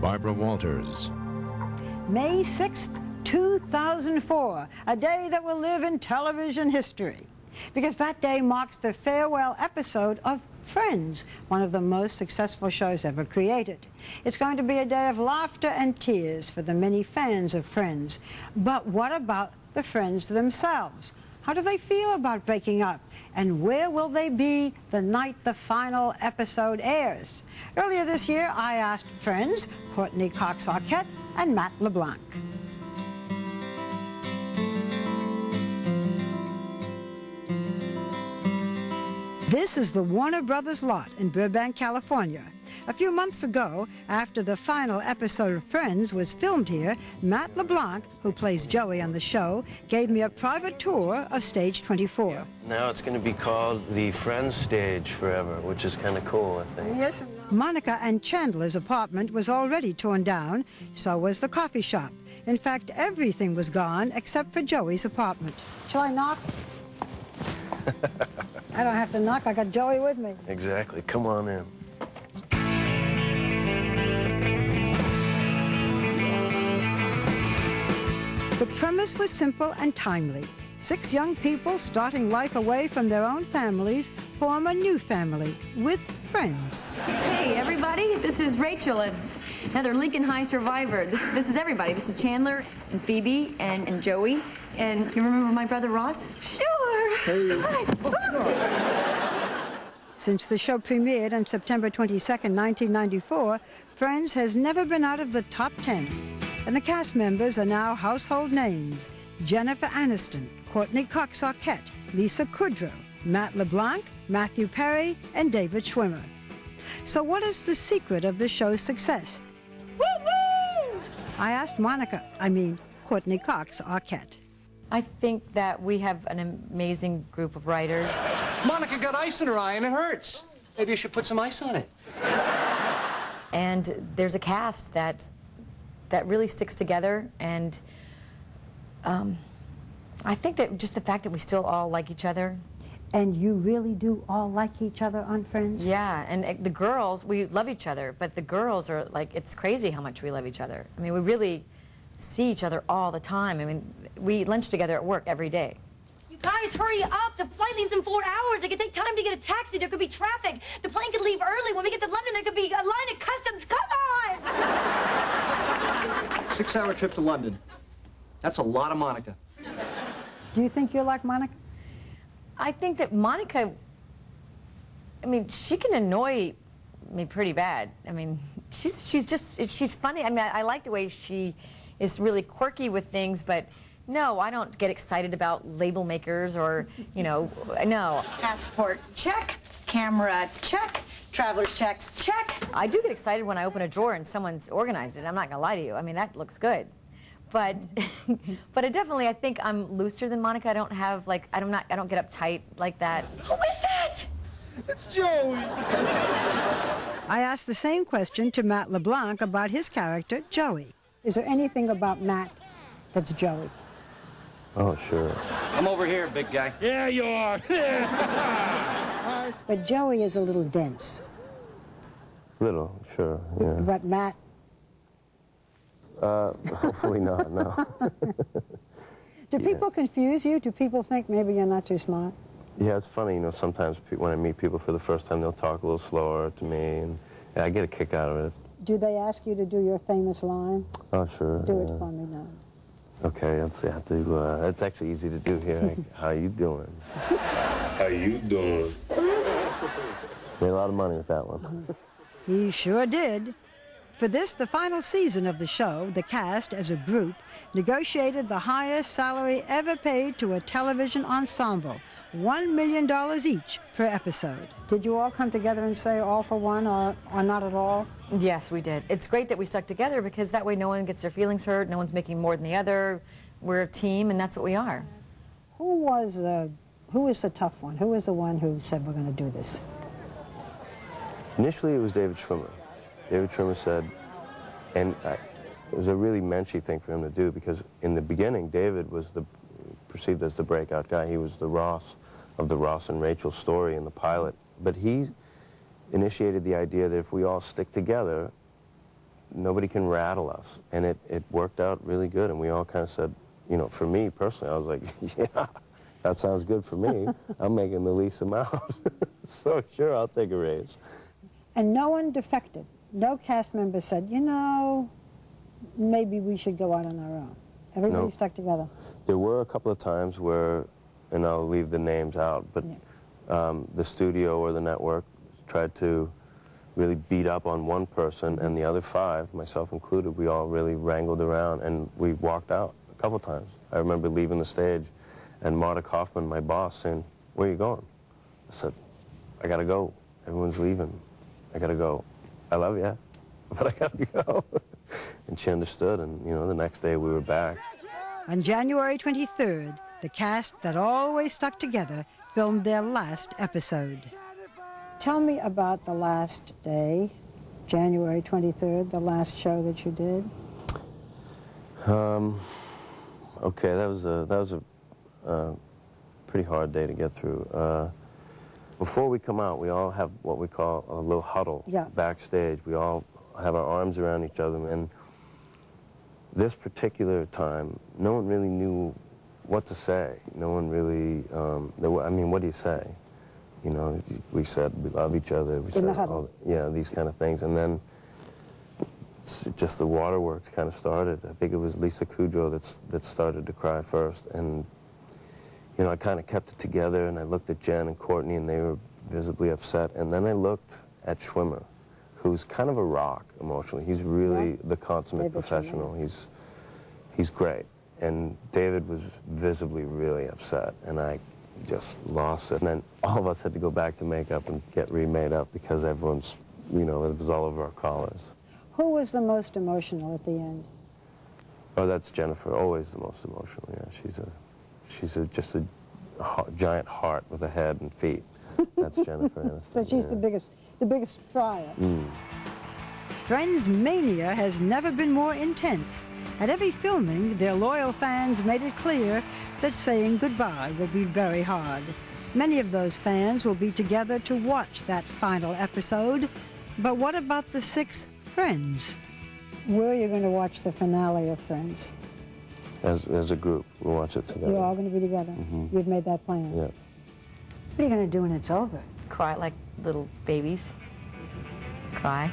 Barbara Walters. May 6th, 2004, a day that will live in television history, because that day marks the farewell episode of Friends, one of the most successful shows ever created. It's going to be a day of laughter and tears for the many fans of Friends. But what about the Friends themselves? How do they feel about breaking up? And where will they be the night the final episode airs? Earlier this year, I asked Friends, Courteney Cox-Arquette and Matt LeBlanc. This is the Warner Brothers lot in Burbank, California. A few months ago, after the final episode of Friends was filmed here, Matt LeBlanc, who plays Joey on the show, gave me a private tour of Stage 24. Now it's going to be called the Friends Stage forever, which is kind of cool, I think. Yes. Monica and Chandler's apartment was already torn down, so was the coffee shop. In fact, everything was gone except for Joey's apartment. Shall I knock? I don't have to knock, I got Joey with me. Exactly, come on in. The premise was simple and timely. 6 young people starting life away from their own families form a new family with friends. Hey, everybody, this is Rachel, another Lincoln High survivor. This is everybody. This is Chandler and Phoebe and Joey. And you remember my brother Ross? Sure. Hey. Since the show premiered on September 22nd, 1994, Friends has never been out of the top 10. And the cast members are now household names: Jennifer Aniston, Courteney Cox-Arquette, Lisa Kudrow, Matt LeBlanc, Matthew Perry, and David Schwimmer. So what is the secret of the show's success? Woo-hoo! I asked Courteney Cox-Arquette. I think that we have an amazing group of writers. Monica got ice in her eye and it hurts. Maybe you should put some ice on it. And there's a cast that really sticks together, and I think that just the fact that we still all like each other. And you really do all like each other on Friends? Yeah, and the girls, we love each other, but the girls are like, it's crazy how much we love each other. I mean, we really see each other all the time. I mean, we lunch together at work every day. You guys, hurry up. The flight leaves in 4 hours. It could take time to get a taxi. There could be traffic. The plane could leave early. When we get to London, there could be a line at customs. Come on! 6-hour trip to London. That's a lot of Monica. Do you think you're like Monica? I think that Monica, I mean, she can annoy me pretty bad. I mean, she's funny. I mean, I like the way she is really quirky with things, but no, I don't get excited about label makers or, you know, no. Passport, check. Camera, check. Traveler's checks, check. I do get excited when I open a drawer and someone's organized it. I'm not gonna lie to you. I mean, that looks good. But, but I think I'm looser than Monica. I don't have, like, I don't get uptight like that. Who is that? It's Joey. I asked the same question to Matt LeBlanc about his character, Joey. Is there anything about Matt that's Joey? Oh, sure. Come over here, big guy. Yeah, you are. But Joey is a little dense. Little, sure, yeah. But Matt? Hopefully not, no. Do people confuse you? Do people think maybe you're not too smart? Yeah, it's funny, you know, sometimes when I meet people for the first time, they'll talk a little slower to me, and I get a kick out of it. Do they ask you to do your famous line? Oh, sure. Do it for me now. Okay, let's see how to, it's actually easy to do here. How you doing? How you doing? Made a lot of money with that one. He sure did. For this, the final season of the show, the cast, as a group, negotiated the highest salary ever paid to a television ensemble, $1 million each per episode. Did you all come together and say all for one or not at all? Yes, we did. It's great that we stuck together because that way no one gets their feelings hurt, no one's making more than the other. We're a team, and that's what we are. Who was the tough one? Who was the one who said, we're going to do this? Initially, it was David Schwimmer. David Schwimmer said, and it was a really menschy thing for him to do because in the beginning, David was perceived as the breakout guy. He was the Ross of the Ross and Rachel story in the pilot. But he initiated the idea that if we all stick together, nobody can rattle us. And it worked out really good, and we all kind of said, you know, for me personally, I was like, yeah, that sounds good for me. I'm making the least amount. So sure, I'll take a raise. And no one defected. No cast member said, you know, maybe we should go out on our own. Everybody No. stuck together. There were a couple of times where, and I'll leave the names out, but the studio or the network tried to really beat up on one person, and the other five, myself included, we all really wrangled around, and we walked out a couple times. I remember leaving the stage, and Marta Kaufman, my boss, saying, "Where are you going?" I said, "I gotta go. Everyone's leaving. I gotta go. I love you, but I gotta go." And she understood, and you know, the next day we were back. On January 23rd, the cast that always stuck together filmed their last episode. Tell me about the last day, January 23rd, the last show that you did. Okay, that was a pretty hard day to get through. Before we come out, we all have what we call a little huddle backstage. We all have our arms around each other, and this particular time, no one really knew what to say. No one really, I mean, what do you say? You know, we said we love each other. We said, these kind of things. And then just the waterworks kind of started. I think it was Lisa Kudrow that started to cry first. And, you know, I kind of kept it together, and I looked at Jen and Courtney, and they were visibly upset. And then I looked at Schwimmer, who's kind of a rock emotionally. He's really the consummate professional. He's great. And David was visibly really upset, and I just lost it. And then all of us had to go back to makeup and get remade up because everyone's, you know, it was all over our collars. Who was the most emotional at the end? Oh, that's Jennifer, always the most emotional, yeah. She's just a giant heart with a head and feet. That's Jennifer Aniston. So she's the biggest trier. Friends mania has never been more intense. At every filming, their loyal fans made it clear that saying goodbye will be very hard. Many of those fans will be together to watch that final episode. But what about the 6 friends? Where are you going to watch the finale of Friends? As a group, we'll watch it together. You're all going to be together? You've made that plan? Yeah. What are you going to do when it's over? Cry like little babies. Cry.